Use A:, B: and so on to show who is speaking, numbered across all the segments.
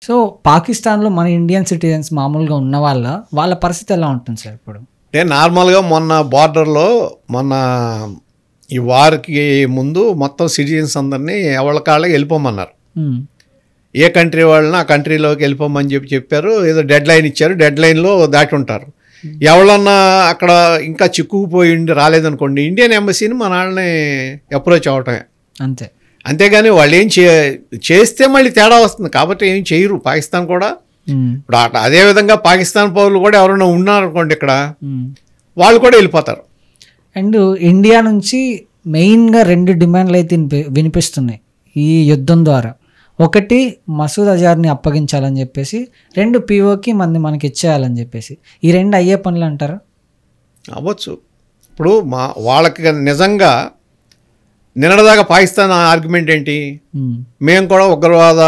A: So పాకిస్తాన్లో మన Indian citizens మామూలుగా ఉన్న వాళ్ళ పరిస్థితి ఎలా ఉంటుంది సార్ ఇప్పుడు?
B: అంటే నార్మల్గా మొన్న బార్డర్లో ఈ వార్కి ముందు మొత్తం సిటిజన్స్ అందరినీ ఎవరి కాళ్ళకి వెళ్ళిపోమన్నారు. ఏ కంట్రీ వాళ్ళని ఆ కంట్రీలోకి వెళ్ళిపోమని చెప్పారు. ఏదో డెడ్ లైన్ ఇచ్చారు, డెడ్ లైన్లో దాటి ఉంటారు. ఎవరన్నా అక్కడ ఇంకా చిక్కుకుపోయి రాలేదనుకోండి, ఇండియన్ ఎంబసీని మన వాళ్ళని అప్రోచ్ అవటమే
A: అంతే.
B: అంతేగాని వాళ్ళు ఏం చేస్తే మళ్ళీ తేడా వస్తుంది కాబట్టి ఏం చేయరు పాకిస్తాన్ కూడా. ఇప్పుడు అదేవిధంగా పాకిస్తాన్ పౌరులు కూడా ఎవరైనా ఉన్నారనుకోండి ఇక్కడ, వాళ్ళు కూడా వెళ్ళిపోతారు.
A: అండ్ ఇండియా నుంచి మెయిన్గా 2 డిమాండ్లు అయితే వినిపిస్తున్నాయి ఈ యుద్ధం ద్వారా. ఒకటి మసూద్ అజార్ని అప్పగించాలని చెప్పేసి, 2 POకి మనకి ఇచ్చేయాలని చెప్పేసి. ఈ 2 అయ్యే పనులు అంటారా?
B: అవ్వచ్చు. ఇప్పుడు వాళ్ళకి నిజంగా నిన్నటిదాకా పాకిస్తాన్ ఆర్గ్యుమెంట్ ఏంటి, మేము కూడా ఉగ్రవాద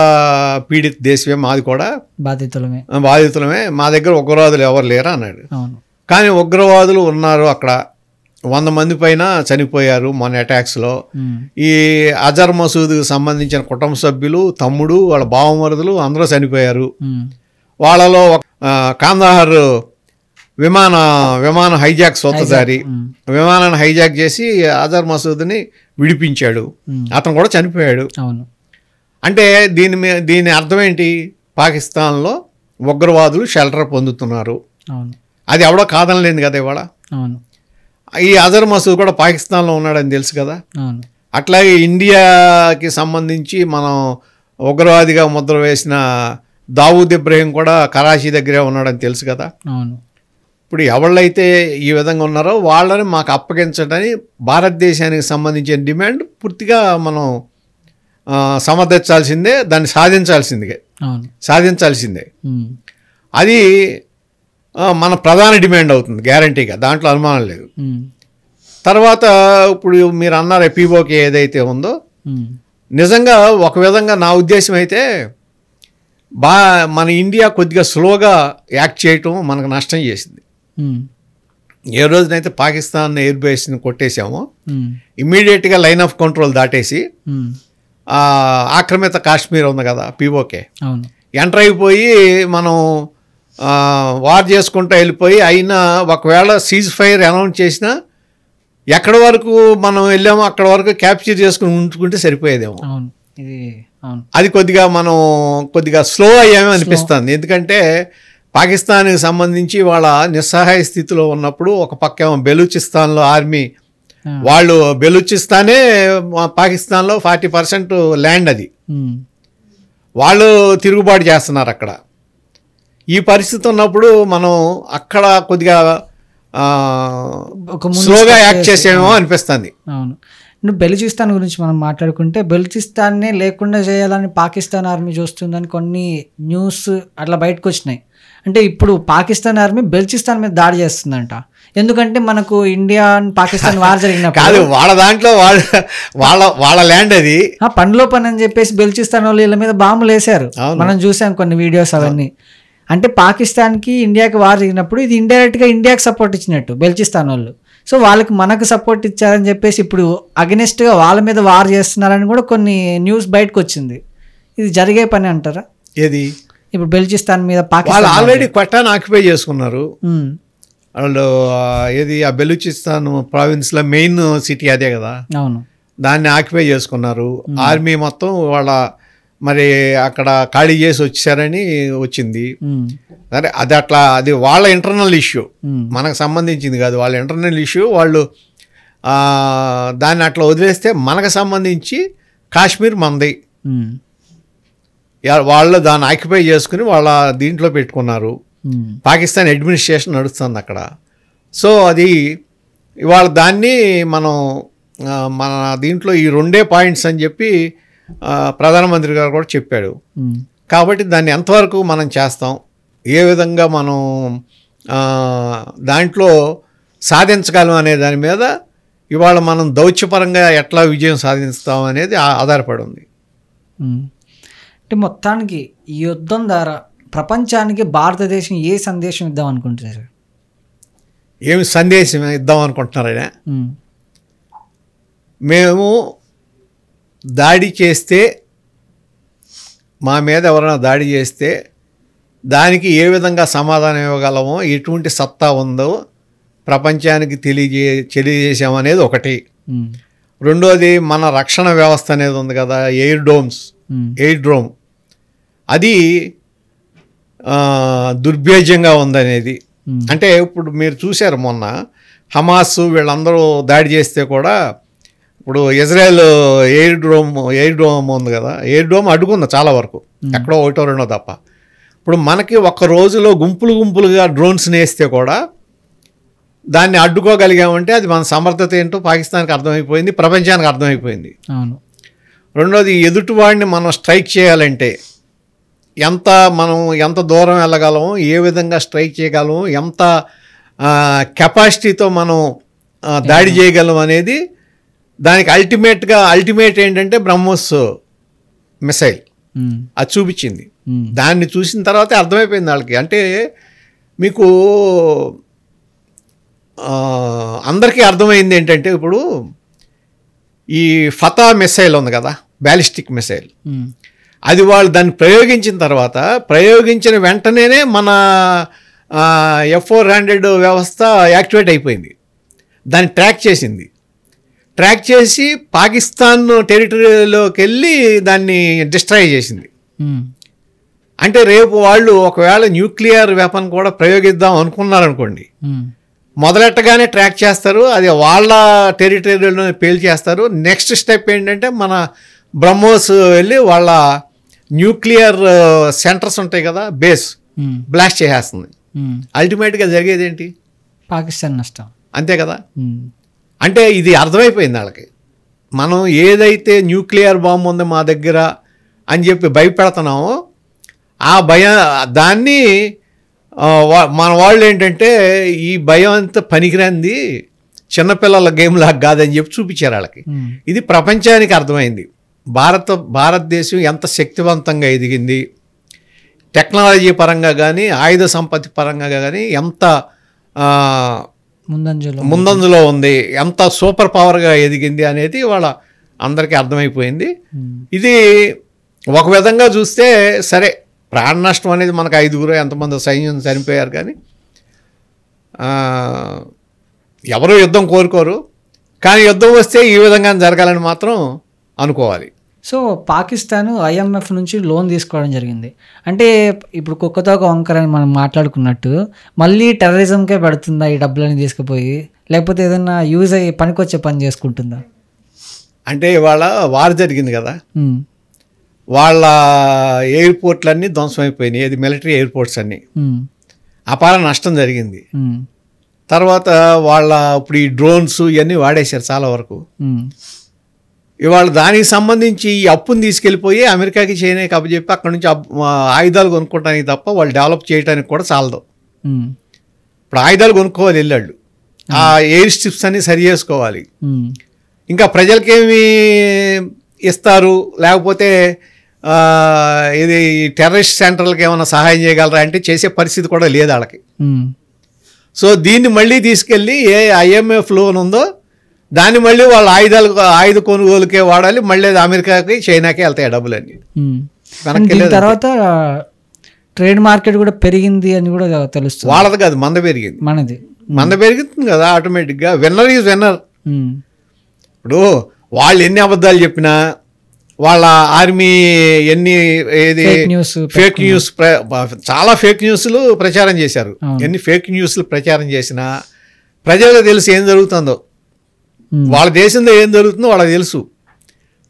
B: పీడిత దేశమే, మాది కూడా బాధితులమే, మా దగ్గర ఉగ్రవాదులు ఎవరు లేరా అన్నాడు. కానీ ఉగ్రవాదులు ఉన్నారు అక్కడ, 100 మంది పైన చనిపోయారు మొన్న అటాక్స్లో. ఈ అజర్ మసూద్కి సంబంధించిన కుటుంబ సభ్యులు, తమ్ముడు, వాళ్ళ బావమరుదులు అందరూ చనిపోయారు. వాళ్ళలో కాందహార్ విమాన హైజాక్ సూత్రధారి విమానాన్ని హైజాక్ చేసి అజర్ మసూద్ని విడిపించాడు, అతను కూడా చనిపోయాడు. అంటే దీని అర్థం ఏంటి, పాకిస్తాన్లో ఉగ్రవాదులు షెల్టర్ పొందుతున్నారు. అది ఎవడో కాదనలేదు కదా ఇవాళ. ఈ అజర్ మసూద్ కూడా పాకిస్తాన్లో ఉన్నాడని తెలుసు కదా. అట్లాగే ఇండియాకి సంబంధించి మనం ఉగ్రవాదిగా ముద్ర వేసిన దావూద్ ఇబ్రహీం కూడా కరాచీ దగ్గరే ఉన్నాడని తెలుసు కదా. ఇప్పుడు ఎవళ్ళైతే ఈ విధంగా ఉన్నారో వాళ్ళని మాకు అప్పగించడానికి భారతదేశానికి సంబంధించిన డిమాండ్ పూర్తిగా మనం సమర్థించాల్సిందే, దాన్ని సాధించాల్సిందే. అది మన ప్రధాన డిమాండ్ అవుతుంది గ్యారంటీగా, దాంట్లో అనుమానం లేదు. తర్వాత ఇప్పుడు మీరు అన్నారు POకి ఏదైతే ఉందో, నిజంగా ఒక విధంగా నా ఉద్దేశం అయితే మన ఇండియా కొద్దిగా స్లోగా యాక్ట్ చేయటం మనకు నష్టం చేసింది. ఏ రోజునైతే పాకిస్తాన్ ఎయిర్ బేస్ని కొట్టేశామో ఇమ్మీడియట్గా లైన్ ఆఫ్ కంట్రోల్ దాటేసి ఆక్రమిత కాశ్మీర్ ఉంది కదా POకే ఎంటర్ అయిపోయి మనం వార్ చేసుకుంటూ వెళ్ళిపోయి, అయినా ఒకవేళ సీజ్ ఫైర్ అనౌన్స్ చేసినా ఎక్కడి వరకు మనం వెళ్ళామో అక్కడ వరకు క్యాప్చర్ చేసుకుని ఉంచుకుంటే సరిపోయేదేమో. అది కొద్దిగా స్లో అయ్యామో అనిపిస్తుంది. ఎందుకంటే పాకిస్తాన్కి సంబంధించి వాళ్ళ నిస్సహాయ స్థితిలో ఉన్నప్పుడు ఒక పక్కేమో బెలూచిస్తాన్లో ఆర్మీ వాళ్ళు, బెలూచిస్తానే పాకిస్తాన్లో 40% ల్యాండ్, అది వాళ్ళు తిరుగుబాటు చేస్తున్నారు అక్కడ. ఈ పరిస్థితి ఉన్నప్పుడు మనం అక్కడ కొద్దిగా స్లోగా యాక్ట్ చేసేమో అనిపిస్తుంది.
A: అవును. నువ్వు బెలూచిస్తాన్ గురించి మనం మాట్లాడుకుంటే, బెలూచిస్తాన్నే లేకుండా చేయాలని పాకిస్తాన్ ఆర్మీ చూస్తుందని కొన్ని న్యూస్ అట్లా బయటకు వచ్చినాయి. అంటే ఇప్పుడు పాకిస్తాన్ ఆర్మీ బెలూచిస్తాన్ మీద దాడి చేస్తుందంట. ఎందుకంటే మనకు ఇండియా పాకిస్తాన్ వార్ జరిగినప్పుడు
B: వాళ్ళ దాంట్లో వాళ్ళ ల్యాండ్ అది
A: పనిలో పని అని చెప్పేసి బెలూచిస్తాన్ వాళ్ళు వీళ్ళ మీద బాంబులు వేశారు. మనం చూసాం కొన్ని వీడియోస్ అవన్నీ. అంటే పాకిస్తాన్కి ఇండియాకి వార్ జరిగినప్పుడు ఇది ఇండైరెక్ట్గా ఇండియాకి సపోర్ట్ ఇచ్చినట్టు బెలూచిస్తాన్ వాళ్ళు. సో వాళ్ళకి మనకు సపోర్ట్ ఇచ్చారని చెప్పేసి ఇప్పుడు అగెనిస్ట్గా వాళ్ళ మీద వార్ చేస్తున్నారని కూడా కొన్ని న్యూస్ బయటకు వచ్చింది. ఇది జరిగే పని అంటారా?
B: ఏది
A: ఇప్పుడు బెలూచిస్తాన్ మీద
B: పాకిస్తాన్ ఆల్రెడీ క్వెటాన్ ఆక్యుపై చేసుకున్నారు వాళ్ళు. ఏది ఆ బెలూచిస్తాన్ ప్రావిన్స్లో మెయిన్ సిటీ అదే కదా.
A: అవును,
B: దాన్ని ఆక్యుపై చేసుకున్నారు. ఆర్మీ మొత్తం వాళ్ళ మరి అక్కడ ఖాళీ చేసి వచ్చారని వచ్చింది. సరే, అది వాళ్ళ ఇంటర్నల్ ఇష్యూ, మనకు సంబంధించింది కాదు. వాళ్ళ ఇంటర్నల్ ఇష్యూ. వాళ్ళు దాన్ని అట్లా వదిలేస్తే మనకు సంబంధించి కాశ్మీర్ మనది. వాళ్ళు దాన్ని ఆక్యుపై చేసుకుని వాళ్ళ దీంట్లో పెట్టుకున్నారు. పాకిస్తాన్ అడ్మినిస్ట్రేషన్ నడుస్తుంది అక్కడ. సో అది ఇవాళ దాన్ని మనం మన దీంట్లో ఈ 2 పాయింట్స్ అని చెప్పి ప్రధానమంత్రి గారు కూడా చెప్పాడు. కాబట్టి దాన్ని ఎంతవరకు మనం చేస్తాం, ఏ విధంగా మనం దాంట్లో సాధించగలం అనే దాని మీద ఇవాళ మనం దౌత్యపరంగా ఎట్లా విజయం సాధిస్తాం అనేది ఆధారపడి ఉంది.
A: అంటే మొత్తానికి ఈ యుద్ధం ద్వారా ప్రపంచానికి భారతదేశం ఏ సందేశం ఇద్దాం అనుకుంటున్నారు?
B: ఏమి సందేశం ఇద్దాం అనుకుంటున్నారైనా, మేము దాడి చేస్తే మా మీద ఎవరైనా దాడి చేస్తే దానికి ఏ సమాధానం ఇవ్వగలమో, ఎటువంటి సత్తా ఉందో ప్రపంచానికి తెలియజేసామనేది ఒకటి. రెండోది మన రక్షణ వ్యవస్థ అనేది ఉంది కదా, ఎయిర్ డ్రోమ్, అది దుర్భేద్యంగా ఉందనేది. అంటే ఇప్పుడు మీరు చూశారు మొన్న హమాస్ వీళ్ళందరూ దాడి చేస్తే కూడా, ఇప్పుడు ఇజ్రాయెల్ ఎయిర్ డ్రోమ్ ఉంది కదా, ఎయిర్ డ్రోమ్ అడ్డుకుంది చాలా వరకు, ఎక్కడో ఒకటో రెండో తప్ప. ఇప్పుడు మనకి ఒక రోజులో గుంపులుగా డ్రోన్స్ని వేస్తే కూడా దాన్ని అడ్డుకోగలిగామంటే అది మన సమర్థత ఏంటో పాకిస్తాన్కి అర్థమైపోయింది, ప్రపంచానికి అర్థమైపోయింది. రెండోది ఎదుటివాడిని మనం స్ట్రైక్ చేయాలంటే ఎంత దూరం వెళ్ళగలము, ఏ విధంగా స్ట్రైక్ చేయగలము, ఎంత కెపాసిటీతో మనం దాడి చేయగలం అనేది దానికి అల్టిమేట్ ఏంటంటే బ్రహ్మోస్ మిసైల్ అది చూపించింది. దాన్ని చూసిన తర్వాతే అర్థమైపోయింది వాళ్ళకి. అంటే మీకు అందరికీ అర్థమైంది ఏంటంటే, ఇప్పుడు ఈ ఫతా మిసైల్ ఉంది కదా, బ్యాలిస్టిక్ మిసైల్, అది వాళ్ళు దాన్ని ప్రయోగించిన వెంటనే మన F-400 వ్యవస్థ యాక్టివేట్ అయిపోయింది. దాన్ని ట్రాక్ చేసి పాకిస్తాన్ టెరిటరీలోకి వెళ్ళి దాన్ని డిస్ట్రాయ్ చేసింది. అంటే రేపు వాళ్ళు ఒకవేళ న్యూక్లియర్ వెపన్ కూడా ప్రయోగిద్దాం అనుకున్నారనుకోండి, మొదలెట్టగానే ట్రాక్ చేస్తారు, అది వాళ్ళ టెరిటరీలో పేల్చేస్తారు. నెక్స్ట్ స్టెప్ ఏంటంటే మన బ్రహ్మోస్ వెళ్ళి వాళ్ళ న్యూక్లియర్ సెంటర్స్ ఉంటాయి కదా, బేస్ బ్లాస్ట్ చేసేస్తుంది. అల్టిమేట్గా జరిగేది ఏంటి?
A: పాకిస్తాన్ నష్టం,
B: అంతే కదా. అంటే ఇది అర్థమైపోయింది వాళ్ళకి. మనం ఏదైతే న్యూక్లియర్ బాంబు ఉందో మా దగ్గర అని చెప్పి భయపెడుతున్నామో, ఆ దాన్ని మన వాళ్ళు ఏంటంటే ఈ భయం అంతా పనికిరాంది, చిన్నపిల్లల గేమ్ లాగా కాదని చెప్పి చూపించారు వాళ్ళకి. ఇది ప్రపంచానికి అర్థమైంది. భారతదేశం ఎంత శక్తివంతంగా ఎదిగింది, టెక్నాలజీ పరంగా కానీ ఆయుధ సంపత్తి పరంగా కానీ ఎంత ముందంజలో ఉంది, ఎంత సూపర్ పవర్గా ఎదిగింది అనేది వాళ్ళ అందరికీ అర్థమైపోయింది. ఇది ఒక విధంగా చూస్తే సరే, ప్రాణ నష్టం అనేది మనకు 5 ఎంతమంది సైన్యం చనిపోయారు, కానీ ఎవరు యుద్ధం కోరుకోరు. కానీ యుద్ధం వస్తే ఈ విధంగా జరగాలని మాత్రం అనుకోవాలి.
A: సో పాకిస్తాన్ IMF నుంచి లోన్ తీసుకోవడం జరిగింది. అంటే ఇప్పుడు కుక్కతో ఒక వంకర అని మనం మాట్లాడుకున్నట్టు, మళ్ళీ టెర్రరిజంకే పెడుతుందా ఈ డబ్బులని తీసుకుపోయి, లేకపోతే ఏదైనా యూజ్ అయ్యి పనికొచ్చే పని చేసుకుంటుందా?
B: అంటే ఇవాళ వార్ జరిగింది కదా, వాళ్ళ ఎయిర్పోర్ట్లన్నీ ధ్వంసమైపోయినాయి, ఏది మిలిటరీ ఎయిర్పోర్ట్స్ అన్నీ, అపార నష్టం జరిగింది. తర్వాత ఇప్పుడు ఈ డ్రోన్స్ ఇవన్నీ వాడేశారు చాలా వరకు. ఇవాళ దానికి సంబంధించి ఈ అప్పుని తీసుకెళ్ళిపోయి అమెరికాకి, చైనాకి అప్పచెప్పి అక్కడ నుంచి ఆయుధాలు కొనుక్కోవడానికి తప్ప వాళ్ళు డెవలప్ చేయడానికి కూడా చాలదు. ఇప్పుడు ఆయుధాలు కొనుక్కోవాలి వెళ్ళాళ్ళు, ఆ ఎయిర్ స్ట్రిప్స్ అన్ని సరి చేసుకోవాలి. ఇంకా ప్రజలకేమి ఇస్తారు, లేకపోతే ఇది టెర్రరిస్ట్ సెంటర్లకు ఏమైనా సహాయం చేయగలరా అంటే చేసే పరిస్థితి కూడా లేదు వాళ్ళకి. సో దీన్ని మళ్ళీ తీసుకెళ్ళి ఏ IMF లోన్ ఉందో దాన్ని మళ్ళీ వాళ్ళ ఆయుధ కొనుగోలుకే వాడాలి, మళ్ళీ అమెరికాకి, చైనాకి వెళ్తాయి డబ్బులన్నీ.
A: తర్వాత ట్రేడ్ మార్కెట్ కూడా పెరిగింది అని కూడా తెలుస్తుంది.
B: వాళ్ళది కాదు, మంద పెరిగింది. మంద పెరుగుతుంది కదా ఆటోమేటిక్గా. Winner is winner. ఇప్పుడు వాళ్ళు ఎన్ని అబద్ధాలు చెప్పినా, వాళ్ళ ఆర్మీ ఫేక్ న్యూస్ చాలా ఫేక్ న్యూస్లు ప్రచారం చేశారు. ఎన్ని ఫేక్ న్యూస్లు ప్రచారం చేసినా ప్రజలకు తెలిసి ఏం జరుగుతుందో, వాళ్ళ దేశంలో ఏం జరుగుతుందో వాళ్ళకి తెలుసు.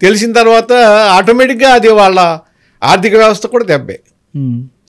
B: తెలిసిన తర్వాత ఆటోమేటిక్గా అది వాళ్ళ ఆర్థిక వ్యవస్థ కూడా దెబ్బే.